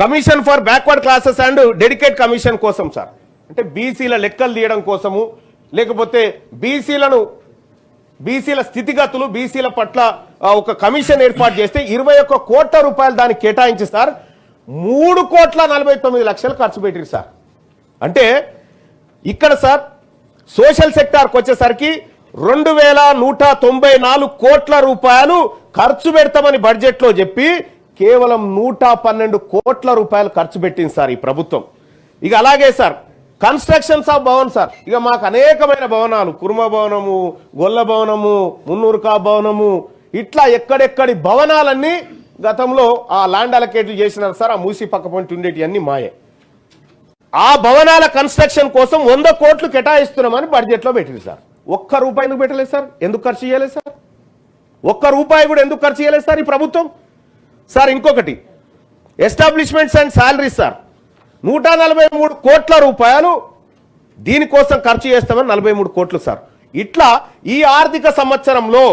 Commission for backward classes and dedicate commission కోసం sir, అంటే బీసీల లెక్కలు తీయడం కోసము, లేకపోతే బీసీల స్థితిగతులు, బీసీల పట్ల ఒక కమిషన్ ఏర్పాటు చేస్తే 21 కోట్ల రూపాయలు దానికి కేటాయించి సార్ 3,49,00,000 ఖర్చు పెట్టారు సార్. అంటే ఇక్కడ సార్ సోషల్ సెక్టార్కి వచ్చేసరికి 2,194 కోట్ల రూపాయలు ఖర్చు పెడతామని బడ్జెట్ లో చెప్పి కేవలం 112 కోట్ల రూపాయలు ఖర్చు పెట్టింది సార్ ఈ ప్రభుత్వం. ఇక అలాగే sir constructions of Bhavan sir, ఇక మాకు అనేకమైన భవనాలు, కుర్మ భవనము, గొల్ల భవనము, మున్నూరుకా భవనము, ఇట్లా ఎక్కడెక్కడి భవనాలన్నీ గతంలో ఆ ల్యాండ్ అలకేట్లు చేసినారు సార్. ఆ మూసి పక్క పొంటి ఉండేటి అన్ని మాయే. ఆ భవనాల కన్స్ట్రక్షన్ కోసం 100 కోట్లు కేటాయిస్తున్నామని బడ్జెట్ లో పెట్టింది సార్. ఒక్క రూపాయి ఎందుకు పెట్టలేదు సార్? ఎందుకు ఖర్చు చేయలేదు సార్? ఒక్క రూపాయి కూడా ఎందుకు ఖర్చు చేయలేదు సార్ ఈ ప్రభుత్వం? సార్ ఇంకొకటి ఎస్టాబ్లిష్మెంట్స్ అండ్ శాలరీస్ సార్, 143 కోట్ల రూపాయలు దీనికోసం ఖర్చు చేస్తామని 43 కోట్లు సార్. ఇట్లా ఈ ఆర్థిక సంవత్సరంలో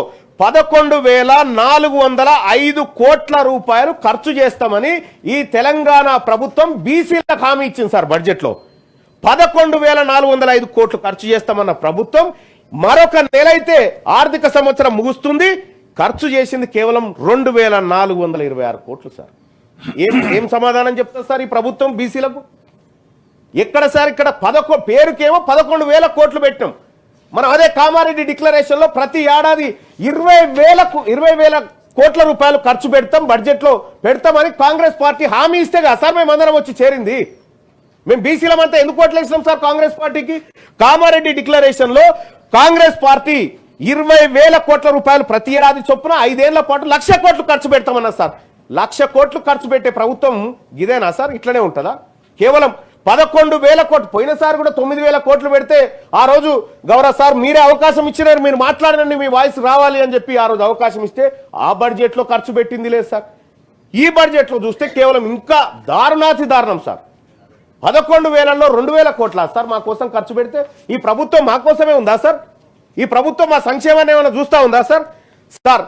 11,405 కోట్ల రూపాయలు ఖర్చు చేస్తామని ఈ తెలంగాణ ప్రభుత్వం బీసీలకు హామీ ఇచ్చింది సార్. బడ్జెట్ లో 11,405 కోట్లు ఖర్చు చేస్తామన్న ప్రభుత్వం మరొక నెలైతే ఆర్థిక సంవత్సరం ముగుస్తుంది, ఖర్చు చేసింది కేవలం 2,426 కోట్లు సార్. ఏం సమాధానం చెప్తారు సార్ ఈ ప్రభుత్వం బీసీలకు? ఎక్కడ సార్? ఇక్కడ పేరుకేమో 11,000 కోట్లు పెట్టినాం మనం. అదే కామారెడ్డి డిక్లరేషన్ లో ప్రతి ఏడాది 20,000 కోట్ల రూపాయలు ఖర్చు పెడతాం, బడ్జెట్ లో పెడతామని కాంగ్రెస్ పార్టీ హామీ ఇస్తే కదా సార్ మేమందరం వచ్చి చేరింది. మేము బీసీలమంతా ఎందుకు ఓట్లేసినాం సార్ కాంగ్రెస్ పార్టీకి? కామారెడ్డి డిక్లరేషన్ లో కాంగ్రెస్ పార్టీ 20,000 కోట్ల రూపాయలు ప్రతి ఏడాది చొప్పున 5 ఏళ్ల పాటు 1,00,000 కోట్లు ఖర్చు పెడతామన్నా సార్. 1,00,000 కోట్లు ఖర్చు పెట్టే ప్రభుత్వం ఇదేనా సార్? ఇట్లనే ఉంటుందా? కేవలం 11,000 కోట్లు, పోయినసారి కూడా 9,000 కోట్లు పెడితే ఆ రోజు గౌరవ సార్ మీరే అవకాశం ఇచ్చినారు, మీరు మాట్లాడినండి, మీ వాయిస్ రావాలి అని చెప్పి ఆ రోజు అవకాశం ఇస్తే ఆ బడ్జెట్ లో ఖర్చు పెట్టింది లేదు సార్. ఈ బడ్జెట్ లో చూస్తే కేవలం ఇంకా దారుణాతి దారుణం సార్. 11,000లో 2,000 కోట్ల సార్ మా కోసం ఖర్చు పెడితే ఈ ప్రభుత్వం మా కోసమే ఉందా సార్? ఈ ప్రభుత్వం మా సంక్షేమాన్ని ఏమైనా చూస్తా ఉందా సార్? సార్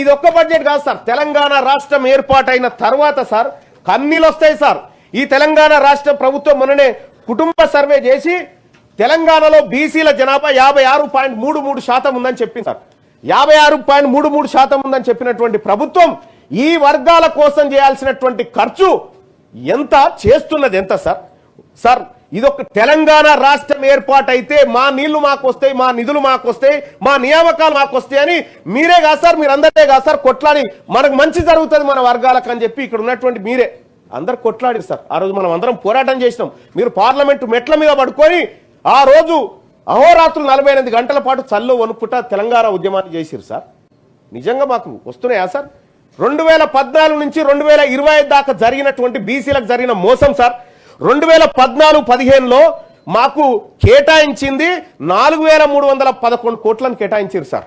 ఇదొక్క బడ్జెట్ కాదు సార్. తెలంగాణ రాష్ట్రం ఏర్పాటైన తర్వాత సార్ కన్నీళ్ళు వస్తాయి సార్. ఈ తెలంగాణ రాష్ట్ర ప్రభుత్వం మొన్ననే కుటుంబ సర్వే చేసి తెలంగాణలో బీసీల జనాభా 56.33% ఉందని చెప్పింది సార్. 56.33% ఉందని చెప్పినటువంటి ప్రభుత్వం ఈ వర్గాల కోసం చేయాల్సినటువంటి ఖర్చు ఎంత చేస్తున్నది ఎంత సార్? సార్ ఇదొక తెలంగాణ రాష్ట్రం ఏర్పాటైతే మా నీళ్లు మాకు వస్తాయి, మా నిధులు మాకు వస్తాయి, మా నియామకాలు మాకు వస్తాయి అని మీరే కాదు సార్, మీరు అందరే కాదు సార్ కొట్లాడి మనకు మంచి జరుగుతుంది మన వర్గాలకు అని చెప్పి ఇక్కడ ఉన్నటువంటి మీరే అందరు కొట్లాడారు సార్. ఆ రోజు మనం అందరం పోరాటం చేసినాం. మీరు పార్లమెంటు మెట్ల మీద పడుకొని ఆ రోజు అహోరాత్రులు 48 గంటల పాటు చల్లో వణుకుట తెలంగాణ ఉద్యమాన్ని చేసిరు సార్. నిజంగా మాకు వస్తున్నాయా సార్? 2014 నుంచి 2025 దాకా జరిగినటువంటి బీసీలకు జరిగిన మోసం సార్. 2014-15లో మాకు కేటాయించింది 4,311 కోట్లను కేటాయించారు సార్.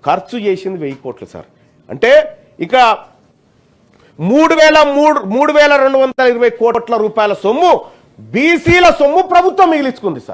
ఖర్చు చేసింది 1000 కోట్లు సార్. అంటే ఇక 3,220 కోట్ల రూపాయల సొమ్ము బీసీల సొమ్ము ప్రభుత్వం మిగిలించుకుంది సార్.